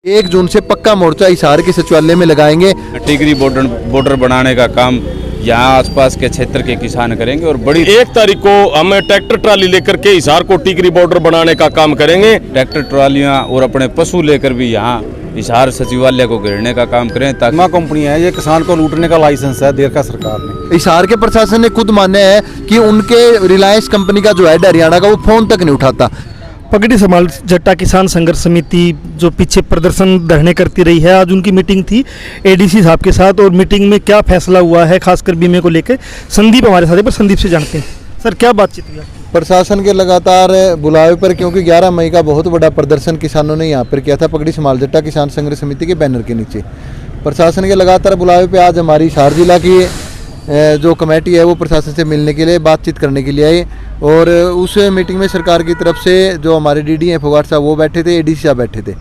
1 जून से पक्का मोर्चा हिसार के सचिवालय में लगाएंगे। टिकरी बॉर्डर बनाने का काम यहाँ आसपास के क्षेत्र के किसान करेंगे और बड़ी 1 तारीख को हम ट्रैक्टर ट्राली लेकर के हिसार को टिकरी बॉर्डर बनाने का काम करेंगे। ट्रैक्टर ट्रालियाँ और अपने पशु लेकर भी यहाँ हिसार सचिवालय को घेरने का काम करें ताकि बीमा कंपनी है, ये किसान को लूटने का लाइसेंस है देर का सरकार ने। हिसार के प्रशासन ने खुद माना है कि उनके रिलायंस कंपनी का जो हेड हरियाणा का वो फोन तक नहीं उठाता। पगड़ी समाल जट्टा किसान संघर्ष समिति जो पीछे प्रदर्शन धरने करती रही है, आज उनकी मीटिंग थी एडीसी साहब के साथ और मीटिंग में क्या फैसला हुआ है खासकर बीमे को लेकर संदीप हमारे साथ है, पर संदीप से जानते हैं। सर क्या बातचीत हुई आपकी? प्रशासन के लगातार बुलावे पर, क्योंकि 11 मई का बहुत बड़ा प्रदर्शन किसानों ने यहाँ पर किया था पगड़ी समाल जट्टा किसान संघर्ष समिति के बैनर के नीचे। प्रशासन के लगातार बुलावे पे आज हमारी हिसार जिला की जो कमेटी है वो प्रशासन से मिलने के लिए बातचीत करने के लिए आई और उस मीटिंग में सरकार की तरफ से जो हमारे डीडी हैं फोगाट साहब वो बैठे थे, एडीसी साहब बैठे थे।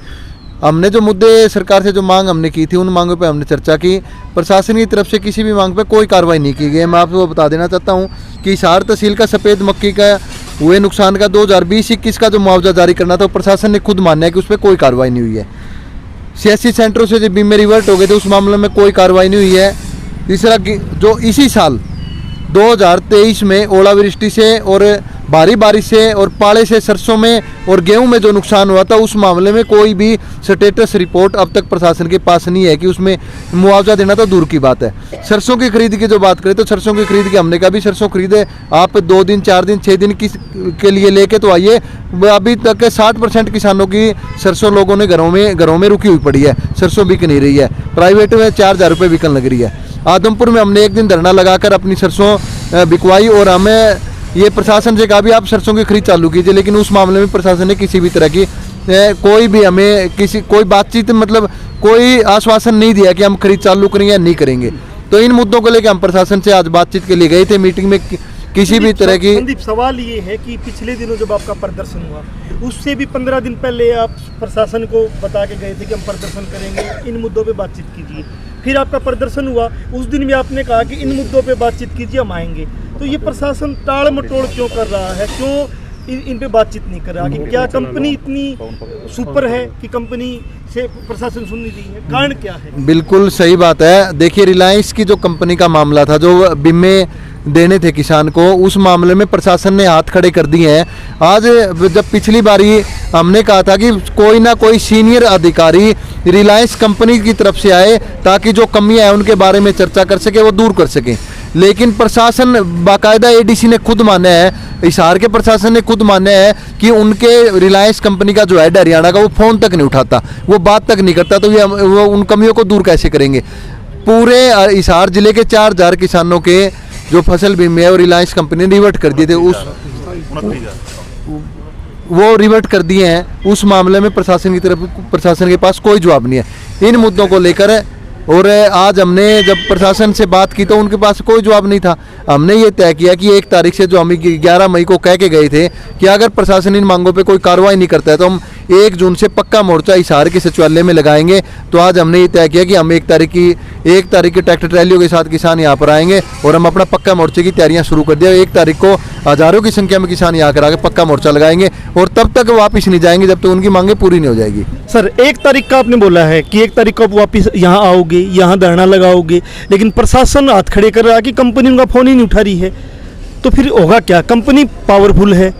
हमने जो मुद्दे सरकार से जो मांग हमने की थी उन मांगों पे हमने चर्चा की। प्रशासन की तरफ से किसी भी मांग पे कोई कार्रवाई नहीं की गई। मैं आपको बता देना चाहता हूँ कि हिसार तहसील का सफ़ेद मक्की का हुए नुकसान का 2020-21 का जो मुआवजा जारी करना था, प्रशासन ने खुद माना है कि उस पर कोई कार्रवाई नहीं हुई है। सियासी सेंटरों से जो बीमे रिवर्ट हो गए थे उस मामले में कोई कार्रवाई नहीं हुई है। तीसरा, जो इसी साल 2023 में ओलावृष्टि से और भारी बारिश से और पाले से सरसों में और गेहूं में जो नुकसान हुआ था उस मामले में कोई भी स्टेटस रिपोर्ट अब तक प्रशासन के पास नहीं है कि उसमें मुआवजा देना तो दूर की बात है। सरसों की खरीद की जो बात करें तो सरसों की खरीद की हमने कहा भी सरसों खरीदे आप 2 दिन 4 दिन 6 दिन के लिए लेके तो आइए। अभी तक 60% किसानों की सरसों लोगों ने घरों में रुकी हुई पड़ी है, सरसों बिक नहीं रही है। प्राइवेट में 4000 रुपये बिकन लग रही है। आदमपुर में हमने 1 दिन धरना लगाकर अपनी सरसों बिकवाई और हमें ये प्रशासन से कहा भी आप सरसों की खरीद चालू कीजिए, लेकिन उस मामले में प्रशासन ने किसी भी तरह की कोई भी हमें कोई बातचीत मतलब कोई आश्वासन नहीं दिया कि हम खरीद चालू करेंगे या नहीं करेंगे। तो इन मुद्दों को लेकर हम प्रशासन से आज बातचीत के लिए गए थे। मीटिंग में किसी भी तरह की संदीप, सवाल ये है कि पिछले दिनों जब आपका प्रदर्शन हुआ उससे भी 15 दिन पहले आप प्रशासन को बता के गए थे कि हम प्रदर्शन करेंगे, इन मुद्दों पे बातचीत कीजिए। फिर आपका प्रदर्शन हुआ, उस दिन भी आपने कहा कि इन मुद्दों पे बातचीत कीजिए, हम आएंगे। तो ये प्रशासन टाल मटोड़ क्यों कर रहा है, क्यों इन पे बातचीत नहीं कर रहा? कि क्या कंपनी इतनी सुपर है कि कंपनी से प्रशासन सुन नहीं रही है? कारण क्या है? बिल्कुल सही बात है। देखिए, रिलायंस की जो कंपनी का मामला था, जो बीमे देने थे किसान को, उस मामले में प्रशासन ने हाथ खड़े कर दिए हैं। आज जब पिछली बारी हमने कहा था कि कोई ना कोई सीनियर अधिकारी रिलायंस कंपनी की तरफ से आए ताकि जो कमियां हैं उनके बारे में चर्चा कर सके, वो दूर कर सकें, लेकिन प्रशासन बाकायदा एडीसी ने खुद माना है, हिसार के प्रशासन ने खुद माना है कि उनके रिलायंस कंपनी का जो हेड हरियाणा का वो फ़ोन तक नहीं उठाता, वो बात तक नहीं करता। तो वो उन कमियों को दूर कैसे करेंगे? पूरे हिसार जिले के 4000 किसानों के जो फसल बीमे है और रिलायंस कंपनी ने रिवर्ट कर दिए थे, वो रिवर्ट कर दिए हैं। उस मामले में प्रशासन के पास कोई जवाब नहीं है इन मुद्दों को लेकर। और आज हमने जब प्रशासन से बात की तो उनके पास कोई जवाब नहीं था। हमने ये तय किया कि 1 तारीख से जो हम 11 मई को कह के गए थे कि अगर प्रशासन इन मांगों पे कोई कार्रवाई नहीं करता है तो हम 1 जून से पक्का मोर्चा हिसार के सचिवालय में लगाएंगे। तो आज हमने ये तय किया कि हम 1 तारीख की ट्रैक्टर ट्रैलियों के साथ किसान यहाँ पर आएंगे और हम अपना पक्का मोर्चे की तैयारियाँ शुरू कर दिया। 1 तारीख को हज़ारों की संख्या में किसान यहाँ कर आके पक्का मोर्चा लगाएंगे और तब तक वापस नहीं जाएंगे जब तक उनकी मांगें पूरी नहीं हो जाएगी। सर, 1 तारीख का आपने बोला है कि 1 तारीख को आप वापस यहाँ आओगे, यहाँ धरना लगाओगे, लेकिन प्रशासन हाथ खड़े कर रहा है कि कंपनी उनका फ़ोन ही नहीं उठा रही है। तो फिर होगा क्या? कंपनी पावरफुल है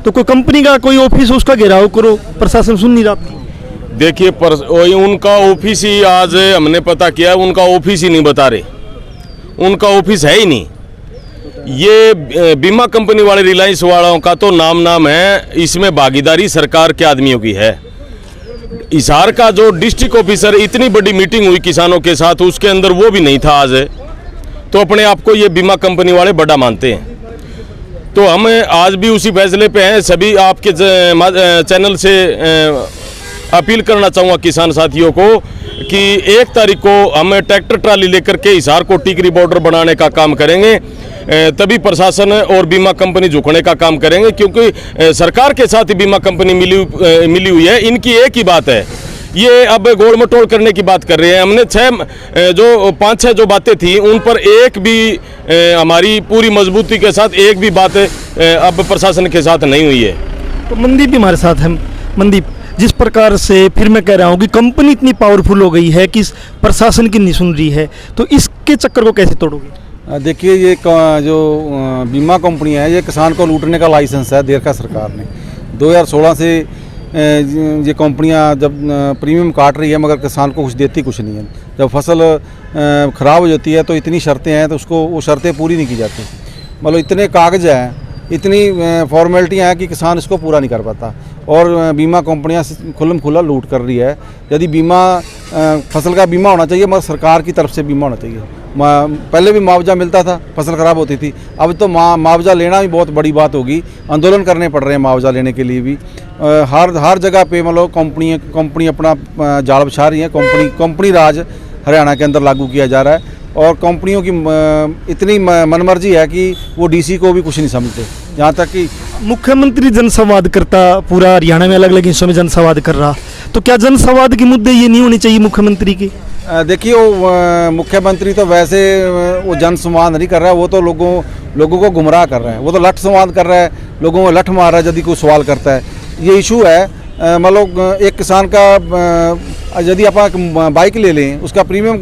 तो कोई कंपनी का कोई ऑफिस उसका घेराव करो, प्रशासन सुन नहीं रहा। देखिए, उनका ऑफिस ही आज हमने पता किया, उनका ऑफिस ही नहीं बता रहे, उनका ऑफिस है ही नहीं। ये बीमा कंपनी वाले रिलायंस वालों का तो नाम है, इसमें भागीदारी सरकार के आदमियों की है। हिसार का जो डिस्ट्रिक्ट ऑफिसर, इतनी बड़ी मीटिंग हुई किसानों के साथ, उसके अंदर वो भी नहीं था आज, तो अपने आप को ये बीमा कंपनी वाले बड़ा मानते हैं। तो हम आज भी उसी फैसले पे हैं। सभी आपके चैनल से अपील करना चाहूँगा किसान साथियों को कि 1 तारीख को हम ट्रैक्टर ट्राली लेकर के हिसार को टिकरी बॉर्डर बनाने का काम करेंगे, तभी प्रशासन और बीमा कंपनी झुकने का काम करेंगे, क्योंकि सरकार के साथ ही बीमा कंपनी मिली हुई है। इनकी एक ही बात है, ये अब गोल मटोल करने की बात कर रहे हैं। हमने 5-6 जो बातें थी उन पर एक भी हमारी पूरी मजबूती के साथ एक भी बात अब प्रशासन के साथ नहीं हुई है। तो मनदीप भी हमारे साथ है। मनदीप, जिस प्रकार से फिर मैं कह रहा हूँ कि कंपनी इतनी पावरफुल हो गई है कि प्रशासन की नहीं सुन रही है, तो इसके चक्कर को कैसे तोड़ोगे? देखिए ये जो बीमा कंपनी है ये किसान को लूटने का लाइसेंस है दे रखा सरकार ने 2016 से। ये कंपनियां जब प्रीमियम काट रही है मगर किसान को कुछ देती कुछ नहीं है। जब फसल ख़राब हो जाती है तो इतनी शर्तें हैं तो उसको वो शर्तें पूरी नहीं की जाती। मतलब इतने कागज़ हैं, इतनी फॉर्मेलिटियाँ हैं कि किसान इसको पूरा नहीं कर पाता और बीमा कंपनियां खुल्लम खुल्ला लूट कर रही है। यदि बीमा फसल का बीमा होना चाहिए मगर सरकार की तरफ से बीमा होना चाहिए। पहले भी मुआवजा मिलता था, फसल ख़राब होती थी, अब तो मुआवजा लेना भी बहुत बड़ी बात होगी। आंदोलन करने पड़ रहे हैं मुआवजा लेने के लिए भी। हर जगह पे मतलब कंपनी अपना जाल बिछा रही है। कंपनी राज हरियाणा के अंदर लागू किया जा रहा है और कंपनियों की इतनी मनमर्जी है कि वो डीसी को भी कुछ नहीं समझते। यहाँ तक कि मुख्यमंत्री जनसंवाद करता, पूरा हरियाणा में अलग अलग हिस्सों में जनसंवाद कर रहा, तो क्या जनसंवाद के मुद्दे ये नहीं होने चाहिए मुख्यमंत्री के? देखिए वो मुख्यमंत्री तो वैसे वो जनसंवाद नहीं कर रहा है, वो तो लोगों को गुमराह कर रहा है। वो तो लठ संवाद कर रहा है, लोगों को लठ मार रहा है यदि कोई सवाल करता है। ये इशू है। मतलब एक किसान का यदि आप बाइक ले लें, उसका प्रीमियम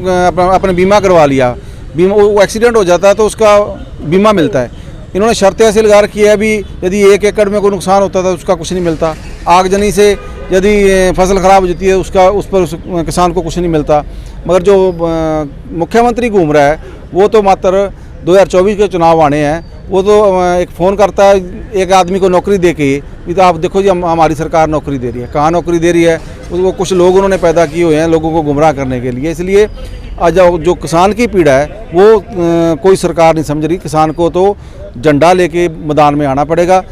अपने बीमा करवा लिया, बीमा वो एक्सीडेंट हो जाता है तो उसका बीमा मिलता है। इन्होंने शर्तें ऐसे लगा रखी है अभी यदि 1 एकड़ में कोई नुकसान होता था उसका कुछ नहीं मिलता। आगजनी से यदि फसल ख़राब हो जाती है उस पर किसान को कुछ नहीं मिलता। मगर जो मुख्यमंत्री घूम रहा है वो तो मात्र 2024 के चुनाव आने हैं, वो तो एक फ़ोन करता है एक आदमी को नौकरी दे के, तो आप देखो जी हमारी सरकार नौकरी दे रही है। कहाँ नौकरी दे रही है? वो कुछ लोग उन्होंने पैदा किए हुए हैं लोगों को गुमराह करने के लिए। इसलिए आज जो किसान की पीड़ा है वो कोई सरकार नहीं समझ रही। किसान को तो झंडा लेके मैदान में आना पड़ेगा।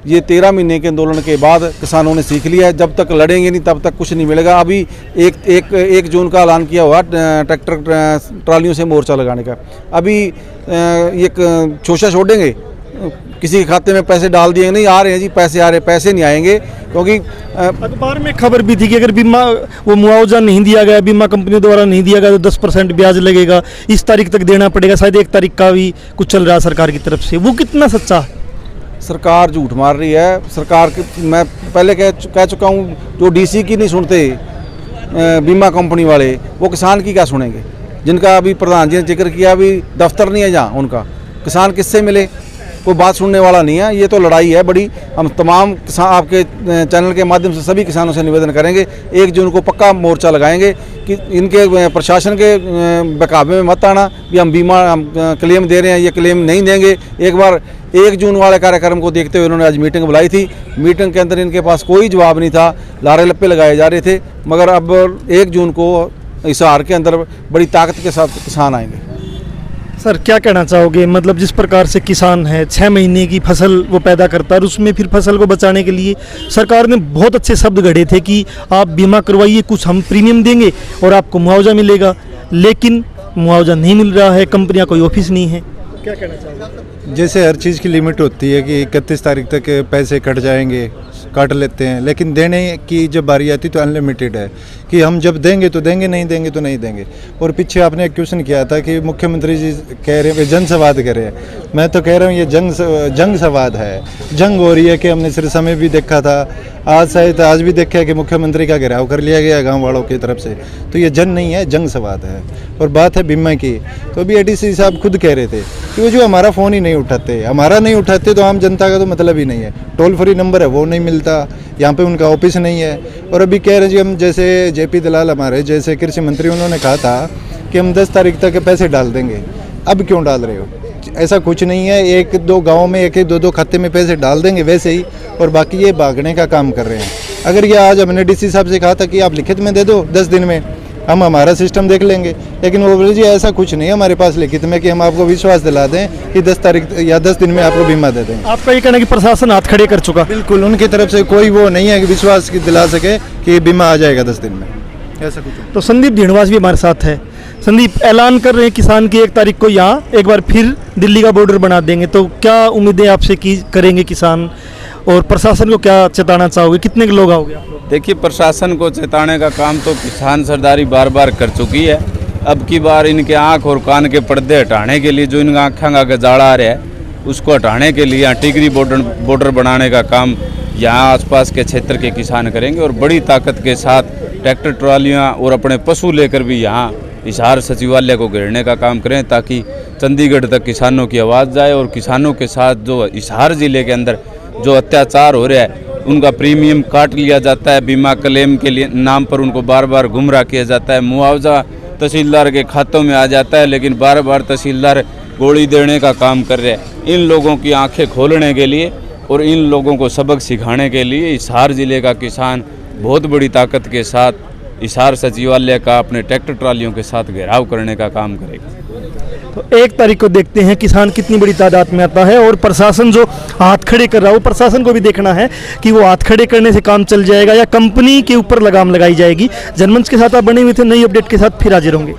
ये 13 महीने के आंदोलन के बाद किसानों ने सीख लिया है, जब तक लड़ेंगे नहीं तब तक कुछ नहीं मिलेगा। अभी 1 जून का ऐलान किया हुआ ट्रैक्टर ट्रालियों से मोर्चा लगाने का। अभी एक शोषा छोड़ेंगे, किसी के खाते में पैसे डाल दिए नहीं, आ रहे हैं जी पैसे आ रहे, पैसे नहीं आएंगे क्योंकि अखबार में खबर भी थी कि अगर बीमा वो मुआवजा नहीं दिया गया, बीमा कंपनी द्वारा नहीं दिया गया तो 10% ब्याज लगेगा, इस तारीख तक देना पड़ेगा। शायद 1 तारीख का भी कुछ चल रहा है सरकार की तरफ से, वो कितना सच्चा है? सरकार झूठ मार रही है। सरकार की मैं पहले कह चुका हूँ, जो डीसी की नहीं सुनते बीमा कंपनी वाले, वो किसान की क्या सुनेंगे? जिनका अभी प्रधान जी ने जिक्र किया, अभी दफ्तर नहीं है जहाँ उनका, किसान किससे मिले? कोई बात सुनने वाला नहीं है। ये तो लड़ाई है बड़ी। हम तमाम किसान आपके चैनल के माध्यम से सभी किसानों से निवेदन करेंगे 1 जून को पक्का मोर्चा लगाएंगे कि इनके प्रशासन के बहकावे में मत आना कि हम बीमा क्लेम दे रहे हैं, ये क्लेम नहीं देंगे। एक बार 1 जून वाले कार्यक्रम को देखते हुए उन्होंने आज मीटिंग बुलाई थी। मीटिंग के अंदर इनके पास कोई जवाब नहीं था, लारे लप्पे लगाए जा रहे थे। मगर अब 1 जून को हिसार के अंदर बड़ी ताकत के साथ किसान आएंगे। सर क्या कहना चाहोगे? मतलब जिस प्रकार से किसान है 6 महीने की फसल वो पैदा करता है और उसमें फिर फसल को बचाने के लिए सरकार ने बहुत अच्छे शब्द गढ़े थे कि आप बीमा करवाइए, कुछ हम प्रीमियम देंगे और आपको मुआवजा मिलेगा, लेकिन मुआवजा नहीं मिल रहा है, कंपनियां कोई ऑफिस नहीं है। क्या कहना चाहोगे? जैसे हर चीज़ की लिमिट होती है कि 31 तारीख तक पैसे कट जाएंगे, काट लेते हैं, लेकिन देने की जब बारी आती तो अनलिमिटेड है कि हम जब देंगे तो देंगे, नहीं देंगे तो नहीं देंगे। और पीछे आपने एक क्वेश्चन किया था कि मुख्यमंत्री जी कह रहे हैं जनसंवाद कर रहे हैं। मैं तो कह रहा हूँ ये जंग संवाद है। जंग हो रही है कि हमने सिरसा में भी देखा था, आज भी देखा है कि मुख्यमंत्री का घेराव कर लिया गया गाँव वालों की तरफ से। तो ये जंग नहीं है, जंग संवाद है। और बात है बीमा की, तो अभी एडीसी साहब खुद कह रहे थे कि वो जो हमारा फ़ोन ही नहीं उठाते तो आम जनता का तो मतलब ही नहीं है। टोल फ्री नंबर है वो नहीं मिलता, यहाँ पे उनका ऑफिस नहीं है। और अभी कह रहे जी हम, जैसे जेपी दलाल हमारे जैसे कृषि मंत्री, उन्होंने कहा था कि हम 10 तारीख तक पैसे डाल देंगे। अब क्यों डाल रहे हो? ऐसा कुछ नहीं है। 1-2 गाँव में 1-2 खाते में पैसे डाल देंगे वैसे ही, और बाकी ये भागने का काम कर रहे हैं। अगर ये आज हमने डीसी साहब से कहा था कि आप लिखित में दे दो 10 दिन में, हम हमारा सिस्टम देख लेंगे, लेकिन वो बोले जी ऐसा कुछ नहीं है हमारे पास लिखित में कि हम आपको विश्वास दिला दें कि 10 तारीख या 10 दिन में आपको बीमा दे देंगे। आपका ये कहना है कि प्रशासन हाथ खड़े कर चुका? बिल्कुल, उनकी तरफ से कोई वो नहीं है कि विश्वास दिला सके कि बीमा आ जाएगा 10 दिन में, ऐसा कुछ। तो संदीप ढींढवास भी हमारे साथ है। संदीप, ऐलान कर रहे हैं किसान की 1 तारीख को यहाँ एक बार फिर दिल्ली का बॉर्डर बना देंगे, तो क्या उम्मीदें आपसे की करेंगे किसान, और प्रशासन को क्या चेताना चाहोगे? कितने के लोग आओगे आप लोग? देखिए, प्रशासन को चेताने का काम तो किसान सरदारी बार बार कर चुकी है। अब की बार इनके आँख और कान के पर्दे हटाने के लिए, जो इनका आँखा का जाड़ा आ रहा है उसको हटाने के लिए यहाँ टिकरी बॉर्डर बनाने का काम यहाँ आसपास के क्षेत्र के किसान करेंगे और बड़ी ताकत के साथ ट्रैक्टर ट्रालियाँ और अपने पशु लेकर भी यहाँ हिसार सचिवालय को घेरने का काम करें, ताकि चंडीगढ़ तक किसानों की आवाज़ जाए और किसानों के साथ जो हिसार ज़िले के अंदर जो अत्याचार हो रहा है, उनका प्रीमियम काट लिया जाता है, बीमा क्लेम के लिए नाम पर उनको बार बार गुमराह किया जाता है, मुआवजा तहसीलदार के खातों में आ जाता है, लेकिन बार बार तहसीलदार गोली देने का काम कर रहे हैं। इन लोगों की आंखें खोलने के लिए और इन लोगों को सबक सिखाने के लिए हिसार ज़िले का किसान बहुत बड़ी ताकत के साथ हिसार सचिवालय का अपने ट्रैक्टर ट्रालियों के साथ घेराव करने का काम करेगा। तो 1 तारीख को देखते हैं किसान कितनी बड़ी तादाद में आता है, और प्रशासन जो हाथ खड़े कर रहा है वो प्रशासन को भी देखना है कि वो हाथ खड़े करने से काम चल जाएगा या कंपनी के ऊपर लगाम लगाई जाएगी। जनमंच के साथ आप बने हुए थे, नई अपडेट के साथ फिर हाजिर होंगे।